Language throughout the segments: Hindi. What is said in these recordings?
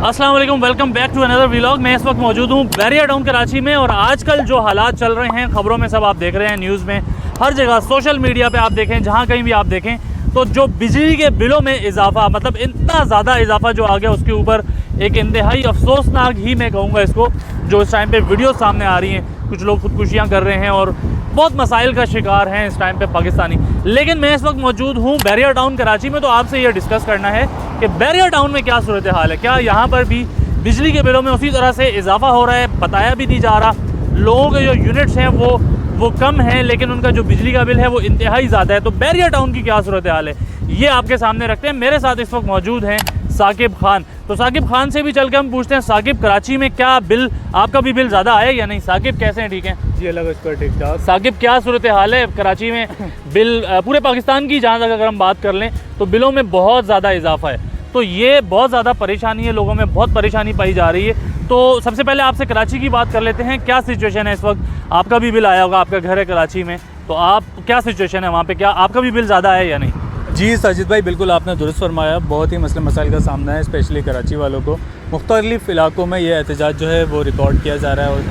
अस्सलाम वालेकुम, welcome back to another vlog. मैं इस वक्त मौजूद हूँ बैरिया टाउन कराची में और आजकल जो हालात चल रहे हैं खबरों में सब आप देख रहे हैं, न्यूज़ में, हर जगह, सोशल मीडिया पे आप देखें, जहाँ कहीं भी आप देखें तो जो बिजली के बिलों में इजाफा, मतलब इतना ज़्यादा इजाफा जो आ गया, उसके ऊपर एक इंतहाई अफसोसनाक ही मैं कहूँगा इसको, जो इस टाइम पे वीडियो सामने आ रही हैं। कुछ लोग खुदकुशियाँ कर रहे हैं और बहुत मसाइल का शिकार हैं इस टाइम पे पाकिस्तानी। लेकिन मैं इस वक्त मौजूद हूँ बैरिया टाउन कराची में, तो आपसे ये डिस्कस करना है कि बैरिया टाउन में क्या सूरत हाल है, क्या यहाँ पर भी बिजली के बिलों में उसी तरह से इजाफा हो रहा है, बताया भी नहीं जा रहा। लोगों के जो यूनिट्स हैं वो कम हैं, लेकिन उनका जो बिजली का बिल है वो इंतहाई ज़्यादा है। तो बैरिया टाउन की क्या सूरत हाल है, ये आपके सामने रखते हैं। मेरे साथ इस वक्त मौजूद हैं साकिब खान। तो साकिब खान से भी चल के हम पूछते हैं, साकिब कराची में क्या बिल, आपका भी बिल ज़्यादा आया या नहीं? साकिब कैसे हैं? ठीक है जी, अलग स्क्वायर ठीक ठाक। साकिब क्या सूरत हाल है कराची में? बिल पूरे पाकिस्तान की जहाँ तक अगर हम बात कर लें तो बिलों में बहुत ज़्यादा इजाफा है, तो ये बहुत ज़्यादा परेशानी है, लोगों में बहुत परेशानी पाई जा रही है। तो सबसे पहले आपसे कराची की बात कर लेते हैं, क्या सिचुएशन है इस वक्त? आपका भी बिल आया होगा, आपका घर है कराची में, तो आप क्या सिचुएशन है वहाँ पे, क्या आपका भी बिल ज़्यादा है या नहीं? जी साजिद भाई, बिल्कुल आपने दुरुस्त फरमाया। बहुत ही मसले मसाइल का सामना है, स्पेशली कराची वालों को। मुख्तलिफ इलाकों में ये एहतजाज जो है वो रिकॉर्ड किया जा रहा है और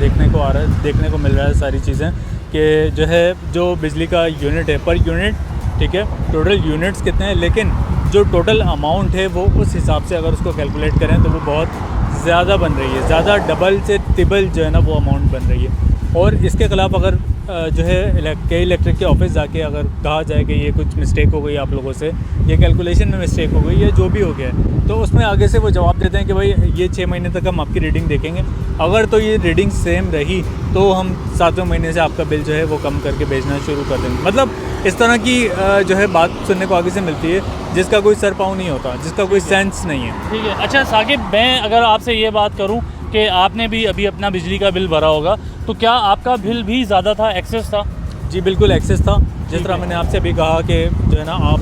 देखने को मिल रहा है सारी चीज़ें कि जो है, जो बिजली का यूनिट है पर यूनिट, ठीक है, टोटल यूनिट्स कितने हैं, लेकिन जो टोटल अमाउंट है वो उस हिसाब से अगर उसको कैलकुलेट करें तो वो बहुत ज़्यादा बन रही है, ज़्यादा डबल से ट्रिपल जो है ना वो अमाउंट बन रही है। और इसके ख़िलाफ़ अगर जो है कई इलेक्ट्रिक के ऑफिस जाके अगर कहा जाए कि ये कुछ मिस्टेक हो गई आप लोगों से, ये कैलकुलेशन में मिस्टेक हो गई है, जो भी हो गया है, तो उसमें आगे से वो जवाब देते हैं कि भाई ये 6 महीने तक हम आपकी रीडिंग देखेंगे, अगर तो ये रीडिंग सेम रही तो हम 7वें महीने से आपका बिल जो है वो कम करके भेजना शुरू कर देंगे। मतलब इस तरह की जो है बात सुनने को आगे से मिलती है, जिसका कोई सर पाँव नहीं होता, जिसका कोई सेंस नहीं है। ठीक है। अच्छा साकिब, मैं अगर आपसे ये बात करूं कि आपने भी अभी अपना बिजली का बिल भरा होगा, तो क्या आपका बिल भी ज़्यादा था, एक्सेस था? जी बिल्कुल एक्सेस था। जिस तरह मैंने आपसे अभी कहा कि जो है ना, आप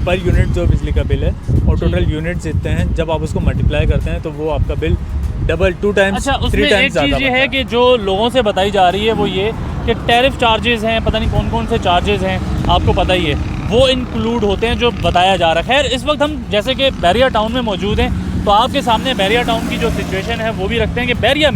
पर यूनिट जो बिजली का बिल है और टोटल यूनिट्स जितने हैं, जब आप उसको मल्टीप्लाई करते हैं तो वो आपका बिल डबल 2 टाइम्स 3 टाइम्स ज़्यादा। एक चीज़ ये है कि जो लोगों से बताई जा रही है वो ये कि टैरिफ चार्जेस हैं, पता नहीं कौन कौन से चार्जेस हैं, आपको पता ही है, वो इंक्लूड होते हैं जो बताया जा रहा है। खैर, इस वक्त हम जैसे कि बैरिया टाउन में मौजूद हैं, तो आपके सामने बैरिया टाउन की जो सिचुएशन है वो भी रखते हैं कि बैरिया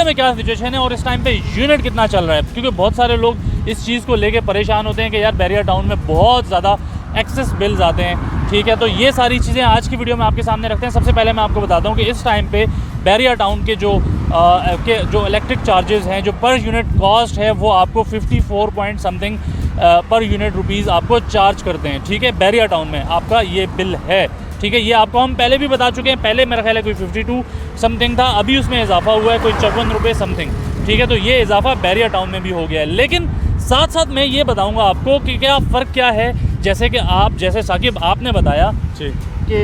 में क्या सिचुएशन है और इस टाइम पे यूनिट कितना चल रहा है, क्योंकि बहुत सारे लोग इस चीज़ को लेके परेशान होते हैं कि यार बैरिया टाउन में बहुत ज़्यादा एक्सेस बिल्स आते हैं। ठीक है, तो ये सारी चीज़ें आज की वीडियो में आपके सामने रखते हैं। सबसे पहले मैं आपको बताता हूँ कि इस टाइम पे बैरिया टाउन के जो इलेक्ट्रिक चार्जेस हैं, जो पर यूनिट कॉस्ट है, वो आपको 54 point something per unit rupees आपको चार्ज करते हैं। ठीक है, बैरिया टाउन में आपका ये बिल है। ठीक है, ये आपको हम पहले भी बता चुके हैं, पहले मेरा ख्याल है कोई 52 समथिंग था, अभी उसमें इजाफा हुआ है कोई 54 रुपये समथिंग। ठीक है, तो ये इजाफा बैरिया टाउन में भी हो गया है। लेकिन साथ साथ मैं ये बताऊंगा आपको कि क्या फ़र्क क्या है, जैसे कि जैसे साकिब आपने बताया कि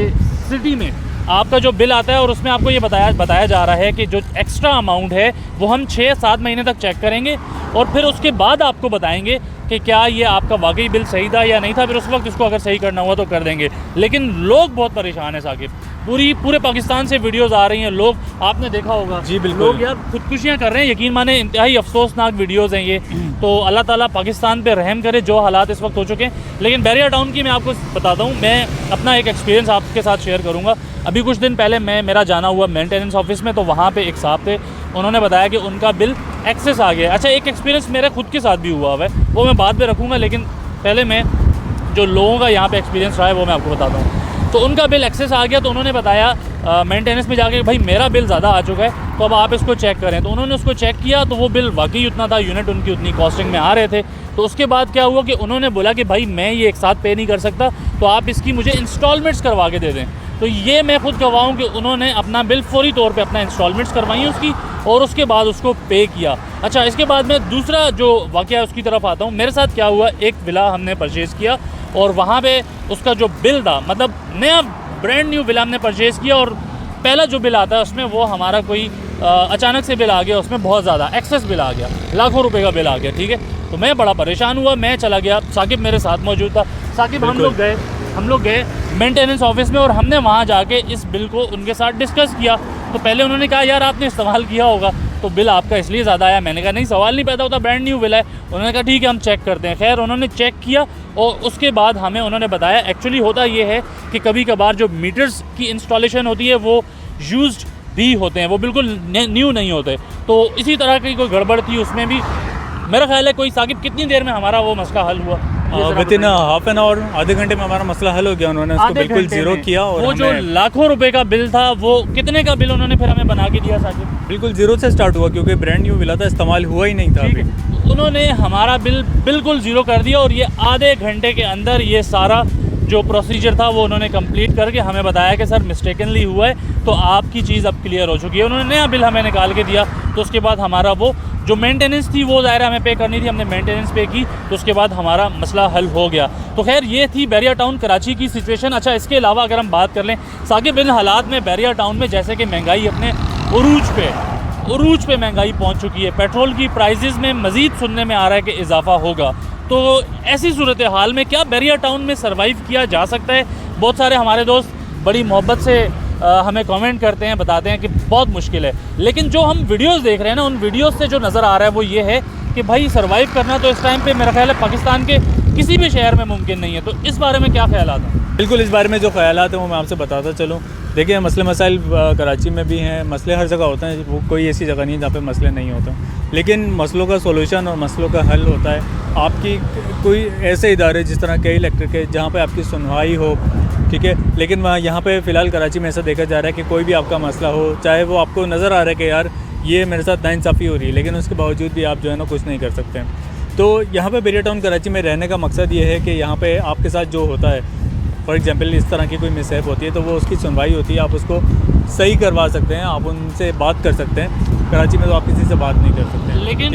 सिटी में आपका जो बिल आता है और उसमें आपको ये बताया जा रहा है कि जो एक्स्ट्रा अमाउंट है वो हम 6-7 महीने तक चेक करेंगे और फिर उसके बाद आपको बताएंगे कि क्या ये आपका वाकई बिल सही था या नहीं था। फिर उस वक्त इसको अगर सही करना हुआ तो कर देंगे। लेकिन लोग बहुत परेशान हैं साकिब, पूरे पाकिस्तान से वीडियोस आ रही हैं, लोग, आपने देखा होगा। जी बिल्कुल, लोग यार खुदकुशियाँ कर रहे हैं, यकीन माने इंतहाई अफसोसनाक वीडियोस हैं ये। तो अल्लाह ताला पाकिस्तान पे रहम करे, जो हालात इस वक्त हो चुके हैं। लेकिन बैरिया टाउन की मैं आपको बताता हूँ, मैं अपना एक एक्सपीरियंस आपके साथ शेयर करूँगा। अभी कुछ दिन पहले मेरा जाना हुआ मेंटेनेंस ऑफिस में, तो वहाँ पे एक साहब थे, उन्होंने बताया कि उनका बिल एक्सेस आ गया। अच्छा, एक एक्सपीरियंस मेरे खुद के साथ भी हुआ है, वो मैं बाद में रखूँगा, लेकिन पहले मैं जो लोगों का यहाँ पे एक्सपीरियंस रहा है वो मैं आपको बताता हूँ। तो उनका बिल एक्सेस आ गया, तो उन्होंने बताया मेंटेनेंस में जाके, भाई मेरा बिल ज़्यादा आ चुका है, तो अब आप इसको चेक करें। तो उन्होंने उसको चेक किया तो वो बिल वाकई उतना था, यूनिट उनकी उतनी कॉस्टिंग में आ रहे थे। तो उसके बाद क्या हुआ कि उन्होंने बोला कि भाई मैं ये एक साथ पे नहीं कर सकता, तो आप इसकी मुझे इंस्टॉलमेंट्स करवा के दे दें। तो ये मैं खुद गवाह हूँ कि उन्होंने अपना बिल फौरी तौर पे अपना इंस्टॉलमेंट्स करवाई उसकी और उसके बाद उसको पे किया। अच्छा, इसके बाद में दूसरा जो वाक़या है उसकी तरफ आता हूँ। मेरे साथ क्या हुआ, एक विला हमने परचेज़ किया और वहाँ पे उसका जो बिल था, मतलब नया ब्रांड न्यू विला हमने परचेज़ किया और पहला जो बिल आता है उसमें वो हमारा कोई अचानक से बिल आ गया, उसमें बहुत ज़्यादा एक्सेस बिल आ गया, लाखों रुपए का बिल आ गया। ठीक है, तो मैं बड़ा परेशान हुआ, मैं चला गया, साकिब मेरे साथ मौजूद था। साकिब हम लोग गए मेंटेनेंस ऑफिस में और हमने वहाँ जाके इस बिल को उनके साथ डिस्कस किया। तो पहले उन्होंने कहा यार आपने इस्तेमाल किया होगा तो बिल आपका इसलिए ज़्यादा आया। मैंने कहा नहीं, सवाल नहीं पैदा होता, ब्रांड न्यू बिल है। उन्होंने कहा ठीक है हम चेक करते हैं। खैर उन्होंने चेक किया और उसके बाद हमें उन्होंने बताया एक्चुअली होता ये है कि कभी कभार जो मीटर्स की इंस्टॉलेशन होती है वो यूज्ड भी होते हैं, वो बिल्कुल न्यू नहीं होते। तो इसी तरह की कोई गड़बड़ थी उसमें भी। मेरा ख्याल है कोई साकिब कितनी देर में हमारा वो मसला हल हुआ? With in half an hour, आधे घंटे में हमारा मसला हल हो गया। उन्होंने उसको बिल्कुल जीरो किया और वो जो लाखों रुपए का बिल था वो कितने का बिल उन्होंने फिर हमें बना के दिया साकिब? बिल्कुल जीरो से स्टार्ट हुआ, क्योंकि ब्रांड न्यू मिला था, इस्तेमाल हुआ ही नहीं था अभी। उन्होंने हमारा बिल बिल्कुल ज़ीरो कर दिया और ये आधे घंटे के अंदर ये सारा जो प्रोसीजर था वो उन्होंने कंप्लीट करके हमें बताया कि सर मिस्टेकनली हुआ है, तो आपकी चीज़ अब क्लियर हो चुकी है। उन्होंने नया बिल हमें निकाल के दिया। तो उसके बाद हमारा वो जो मेंटेनेंस थी वो ज़ाहिर हमें पे करनी थी, हमने मेंटेनेंस पे की, तो उसके बाद हमारा मसला हल हो गया। तो खैर ये थी बैरिया टाउन कराची की सिचुएशन। अच्छा, इसके अलावा अगर हम बात कर लें साकिब, इन हालात में बैरिया टाउन में जैसे कि महंगाई अपने उरूज पे महंगाई पहुंच चुकी है, पेट्रोल की प्राइसेस में मज़ीद सुनने में आ रहा है कि इजाफा होगा। तो ऐसी सूरत हाल में क्या बैरिया टाउन में सर्वाइव किया जा सकता है? बहुत सारे हमारे दोस्त बड़ी मोहब्बत से हमें कमेंट करते हैं, बताते हैं कि बहुत मुश्किल है। लेकिन जो हम वीडियोस देख रहे हैं ना, उन वीडियोस से जो नज़र आ रहा है वो ये है कि भाई सर्वाइव करना तो इस टाइम पे मेरा ख्याल है पाकिस्तान के किसी भी शहर में मुमकिन नहीं है। तो इस बारे में क्या ख्यालात हैं? बिल्कुल, इस बारे में जो ख्यालात हैं वो मैं आपसे बताता चलूँ। देखिए, मसले मसाइल कराची में भी हैं, मसले हर जगह होते हैं, वो कोई ऐसी जगह नहीं है जहाँ पे मसले नहीं होते। लेकिन मसलों का सोल्यूशन और मसलों का हल होता है आपकी कोई ऐसे इदारे जिस तरह के इलेक्ट्रिक है जहाँ पे आपकी सुनवाई हो, ठीक है। लेकिन वहाँ यहाँ पे फ़िलहाल कराची में ऐसा देखा जा रहा है कि कोई भी आपका मसला हो, चाहे वो आपको नज़र आ रहा है कि यार ये मेरे साथ नाइंसाफ़ी हो रही है, लेकिन उसके बावजूद भी आप जो है ना कुछ नहीं कर सकते हैं। तो यहाँ पे बैरिया टाउन कराची में रहने का मकसद ये है कि यहाँ पे आपके साथ जो होता है, फॉर एग्जांपल इस तरह की कोई मिसहैप होती है तो वो उसकी सुनवाई होती है, आप उसको सही करवा सकते हैं, आप उनसे बात कर सकते हैं। कराची में तो आप किसी से बात नहीं कर सकते। लेकिन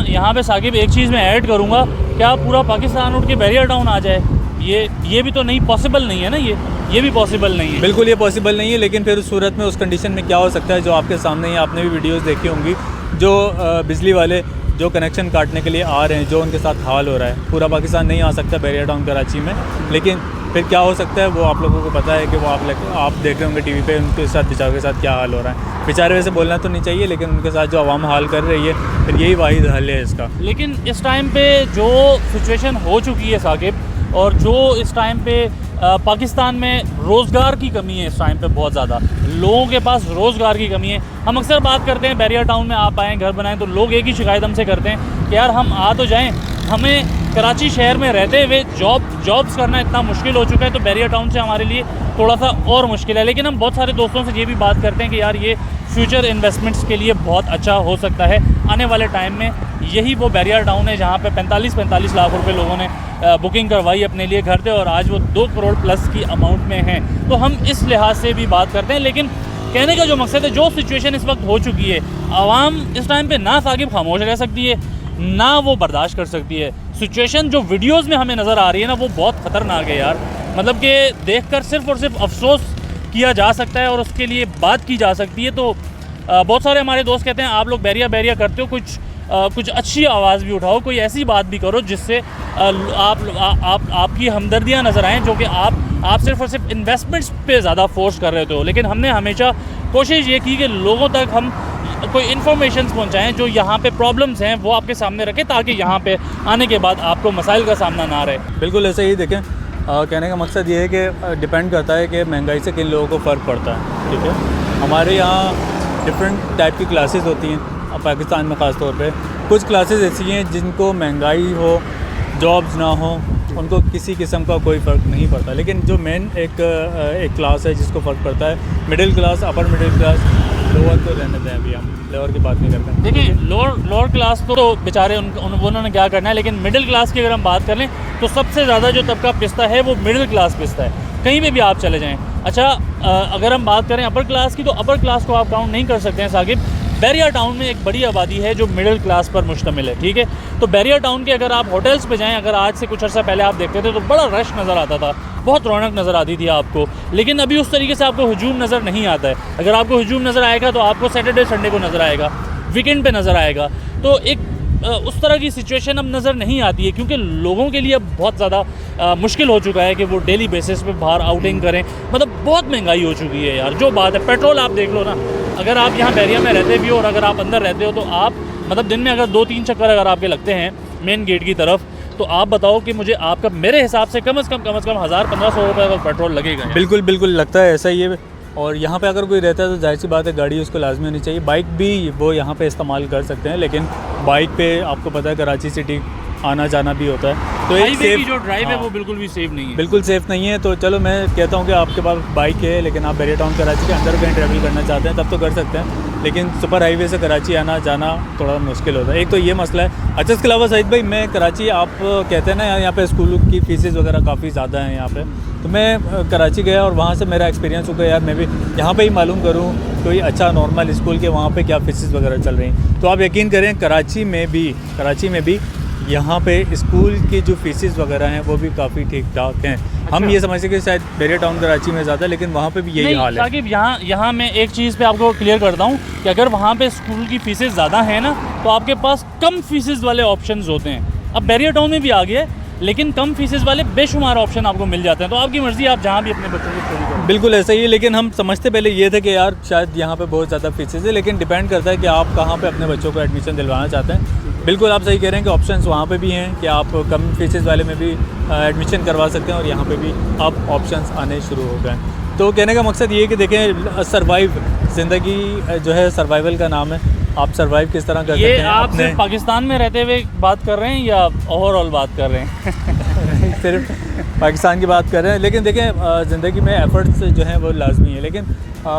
यहाँ पे साकिब एक चीज़ मैं ऐड करूँगा, क्या पूरा पाकिस्तान उठ के बैरिया टाउन आ जाए? ये भी तो नहीं, पॉसिबल नहीं है ना, ये भी पॉसिबल नहीं है। बिल्कुल ये पॉसिबल नहीं है। लेकिन फिर उस सूरत में, उस कंडीशन में क्या हो सकता है जो आपके सामने ही, आपने भी वीडियोस देखी होंगी, जो बिजली वाले जो कनेक्शन काटने के लिए आ रहे हैं, जो उनके साथ हाल हो रहा है। पूरा पाकिस्तान नहीं आ सकता बैरिया टाउन कराची में, लेकिन फिर क्या हो सकता है वो आप लोगों को पता है कि वो आप देख रहे होंगे टीवी पे, उनके साथ बेचारों के साथ क्या हाल हो रहा है। बेचारे वैसे बोलना तो नहीं चाहिए, लेकिन उनके साथ जो आवाम हाल कर रही है, फिर यही वाहिद हल है इसका। लेकिन इस टाइम पे जो सिचुएशन हो चुकी है साकिब, और जो इस टाइम पे पाकिस्तान में रोज़गार की कमी है, इस टाइम पे बहुत ज़्यादा लोगों के पास रोज़गार की कमी है। हम अक्सर बात करते हैं बैरिया टाउन में आप आएँ, घर बनाएं, तो लोग एक ही शिकायत हमसे करते हैं कि यार हम आ तो जाएं, हमें कराची शहर में रहते हुए जॉब्स करना इतना मुश्किल हो चुका है, तो बैरिया टाउन से हमारे लिए थोड़ा सा और मुश्किल है। लेकिन हम बहुत सारे दोस्तों से ये भी बात करते हैं कि यार ये फ्यूचर इन्वेस्टमेंट्स के लिए बहुत अच्छा हो सकता है आने वाले टाइम में। यही वो बैरिया टाउन है जहाँ पे 45 लाख रुपए लोगों ने बुकिंग करवाई अपने लिए घर थे, और आज वो 2 करोड़ प्लस की अमाउंट में हैं। तो हम इस लिहाज से भी बात करते हैं। लेकिन कहने का जो मकसद है, जो सिचुएशन इस वक्त हो चुकी है, आवाम इस टाइम पे ना साकिब खामोश रह सकती है, ना वो बर्दाश्त कर सकती है। सिचुएशन जो वीडियोस में हमें नज़र आ रही है ना, वो बहुत ख़तरनाक है यार। मतलब कि देखकर सिर्फ़ और सिर्फ अफसोस किया जा सकता है और उसके लिए बात की जा सकती है। तो बहुत सारे हमारे दोस्त कहते हैं आप लोग बैरिया करते हो, कुछ अच्छी आवाज़ भी उठाओ, कोई ऐसी बात भी करो जिससे आपकी हमदर्दियाँ नज़र आएँ, जो कि आप सिर्फ़ और सिर्फ इन्वेस्टमेंट्स पे ज़्यादा फोर्स कर रहे हो। लेकिन हमने हमेशा कोशिश ये की कि लोगों तक हम कोई इन्फॉर्मेशंस पहुंचाएं जो यहाँ पे प्रॉब्लम्स हैं वो आपके सामने रखें, ताकि यहाँ पे आने के बाद आपको मसाइल का सामना ना रहे। बिल्कुल ऐसे ही देखें, कहने का मकसद ये है कि डिपेंड करता है कि महंगाई से किन लोगों को फ़र्क पड़ता है, ठीक है। हमारे यहाँ डिफरेंट टाइप की क्लासेस होती हैं पाकिस्तान में ख़ास तौर पे। कुछ क्लासेस ऐसी हैं जिनको महंगाई हो, जॉब्स ना हो, उनको किसी किस्म का कोई फ़र्क नहीं पड़ता। लेकिन जो मेन एक क्लास है जिसको फ़र्क पड़ता है, middle class, upper middle class, lower को रहने दें, अभी हम लोअर की बात नहीं करते हैं। देखिए लोअर क्लास तो बेचारे उन्होंने क्या करना है, लेकिन मिडिल क्लास की अगर हम बात कर लें तो सबसे ज़्यादा जो तबका पिसता है वो मिडिल क्लास पिसता है, कहीं पे भी आप चले जाएँ। अच्छा, अगर हम बात करें अपर क्लास की, तो अपर क्लास को आप काउंट नहीं कर सकते हैं साकिब। बैरिया टाउन में एक बड़ी आबादी है जो मिडिल क्लास पर मुश्तमिल है, ठीक है। तो बैरिया टाउन के अगर आप होटल्स पे जाएं, अगर आज से कुछ अर्सा पहले आप देखते थे तो बड़ा रश नज़र आता था, बहुत रौनक नज़र आती थी आपको। लेकिन अभी उस तरीके से आपको हुजूम नज़र नहीं आता है। अगर आपको हुजूम नज़र आएगा तो आपको सैटरडे संडे को नज़र आएगा, वीकेंड पे नज़र आएगा। तो एक उस तरह की सिचुएशन अब नज़र नहीं आती है, क्योंकि लोगों के लिए अब बहुत ज़्यादा मुश्किल हो चुका है कि वो डेली बेसिस पे बाहर आउटिंग करें। मतलब बहुत महंगाई हो चुकी है यार। जो बात है, पेट्रोल आप देख लो ना, अगर आप यहाँ बैरिया में रहते भी हो और अगर आप अंदर रहते हो तो आप मतलब दिन में अगर 2-3 चक्कर अगर आपके लगते हैं मेन गेट की तरफ, तो आप बताओ कि मुझे आपका, मेरे हिसाब से कम से कम 1000-1500 रुपये का पेट्रोल लगेगा। बिल्कुल लगता है ऐसा ही है। और यहाँ पे अगर कोई रहता है तो जाहिर सी बात है गाड़ी उसको लाजमी होनी चाहिए। बाइक भी वो यहाँ पे इस्तेमाल कर सकते हैं, लेकिन बाइक पे आपको पता है कराची सिटी आना जाना भी होता है, तो एक हाईवे की सेफ जो ड्राइव है हाँ। वो बिल्कुल भी सेफ नहीं है। बिल्कुल सेफ़ नहीं है। तो चलो मैं कहता हूँ कि आपके पास बाइक है लेकिन आप बैरियर टाउन कराची के अंदर कहीं ट्रैवल करना चाहते हैं तब तो कर सकते हैं, लेकिन सुपर हाईवे से कराची आना जाना थोड़ा मुश्किल होता है। एक तो ये मसला है। अच्छा, इसके अलावा सईद भाई, मैं कराची, आप कहते हैं ना यहाँ पे स्कूल की फ़ीसेस वगैरह काफ़ी ज़्यादा हैं यहाँ पे, तो मैं कराची गया और वहाँ से मेरा एक्सपीरियंस हो गया यार मैं भी यहाँ पे ही मालूम करूँ कोई अच्छा नॉर्मल स्कूल के वहाँ पे क्या फ़ीसेस वगैरह चल रही हैं। तो आप यकीन करें कराची में भी यहाँ पे स्कूल की जो फ़ीसेस वगैरह हैं वो भी काफ़ी ठीक ठाक हैं। हम ये समझते हैं कि शायद बैरियर टाउन कराची में ज़्यादा, लेकिन वहाँ पे भी यही हाल है। साकिब, यहाँ मैं एक चीज़ पे आपको क्लियर करता हूँ कि अगर वहाँ पे स्कूल की फ़ीसेस ज़्यादा हैं ना, तो आपके पास कम फीसेस वाले ऑप्शंस होते हैं। अब बैरियर टाउन में भी आ गया है, लेकिन कम फीसेस वाले बेशुमार ऑप्शन आपको मिल जाते हैं। तो आपकी मर्ज़ी, आप जहाँ भी अपने बच्चों को स्टडी करें। बिल्कुल ऐसा ही है, लेकिन हम समझते पहले ये थे कि यार शायद यहाँ पे बहुत ज़्यादा फीसेस है, लेकिन डिपेंड करता है कि आप कहाँ पे अपने बच्चों को एडमिशन दिलवाना चाहते हैं। बिल्कुल आप सही कह रहे हैं कि ऑप्शंस वहाँ पे भी हैं कि आप कम फीसेस वाले में भी एडमिशन करवा सकते हैं, और यहाँ पे भी आप ऑप्शंस आने शुरू हो गए। तो कहने का मकसद ये है कि देखें, सर्वाइव ज़िंदगी जो है सर्वाइवल का नाम है। आप सर्वाइव किस तरह कर सकते ये हैं आप अपने सिर्फ पाकिस्तान में रहते हुए बात कर रहे हैं या ओवरऑल बात कर रहे हैं? सिर्फ पाकिस्तान की बात कर रहे हैं, लेकिन देखें ज़िंदगी में एफ़र्ट्स जो हैं वो लाजमी है, लेकिन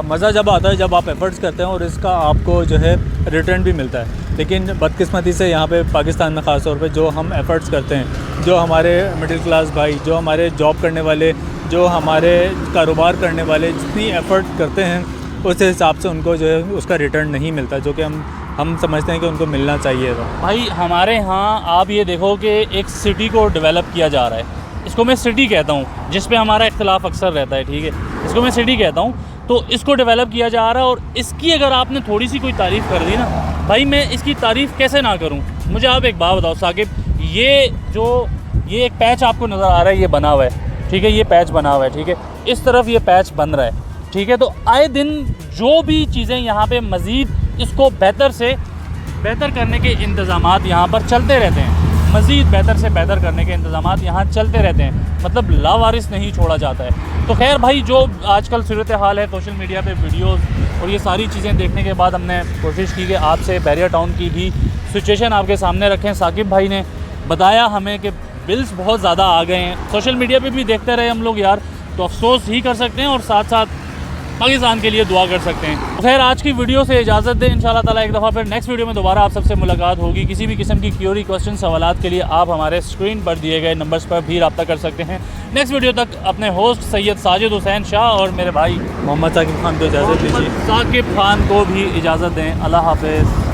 मज़ा जब आता है जब आप एफ़र्ट्स करते हैं और इसका आपको जो है रिटर्न भी मिलता है। लेकिन बदकिस्मती से यहाँ पे पाकिस्तान में ख़ास तौर पे जो हम एफ़र्ट्स करते हैं, जो हमारे मिडिल क्लास भाई, जो हमारे जॉब करने वाले, जो हमारे कारोबार करने वाले जितनी एफ़र्ट करते हैं उस हिसाब से उनको जो है उसका रिटर्न नहीं मिलता, जो कि हम समझते हैं कि उनको मिलना चाहिए था। भाई हमारे यहाँ आप ये देखो कि एक सिटी को डेवलप किया जा रहा है, इसको मैं सिटी कहता हूँ, जिस पे हमारा इख्तिलाफ अक्सर रहता है, ठीक है, इसको मैं सिटी कहता हूँ। तो इसको डेवलप किया जा रहा है, और इसकी अगर आपने थोड़ी सी कोई तारीफ़ कर दी ना, भाई मैं इसकी तारीफ़ कैसे ना करूँ। मुझे आप एक बात बताओ साकिब, ये एक पैच आपको नज़र आ रहा है, ये बना हुआ है, ठीक है, ये पैच बना हुआ है, ठीक है, इस तरफ ये पैच बन रहा है, ठीक है। तो आए दिन जो भी चीज़ें यहाँ पे मज़ीद इसको बेहतर से बेहतर करने के इंतज़ामात यहाँ पर चलते रहते हैं, मज़ीद बेहतर से बेहतर करने के इंतज़ामात यहाँ चलते रहते हैं, मतलब लावारिस नहीं छोड़ा जाता है। तो खैर भाई, जो आजकल सूरत हाल है सोशल मीडिया पे वीडियोस और ये सारी चीज़ें देखने के बाद हमने कोशिश की कि आपसे बैरियर टाउन की भी सिचुएशन आपके सामने रखें। साकिब भाई ने बताया हमें कि बिल्स बहुत ज़्यादा आ गए हैं, सोशल मीडिया पे भी देखते रहे हम लोग यार, तो अफसोस ही कर सकते हैं और साथ साथ पाकिस्तान के लिए दुआ कर सकते हैं। तो खैर आज की वीडियो से इजाज़त दें, इंशाल्लाह ताला एक दफ़ा फिर नेक्स्ट वीडियो में दोबारा आप सबसे मुलाकात होगी। किसी भी किस्म की क्यूरी, क्वेश्चन, सवालात के लिए आप हमारे स्क्रीन पर दिए गए नंबर्स पर भी रब्ता कर सकते हैं। नेक्स्ट वीडियो तक अपने होस्ट सैयद साजिद हुसैन शाह और मेरे भाई मोहम्मद साकिब खान को इजाज़त दीजिए। साकिब खान को भी इजाज़त दें। अल्लाह हाफ़िज़।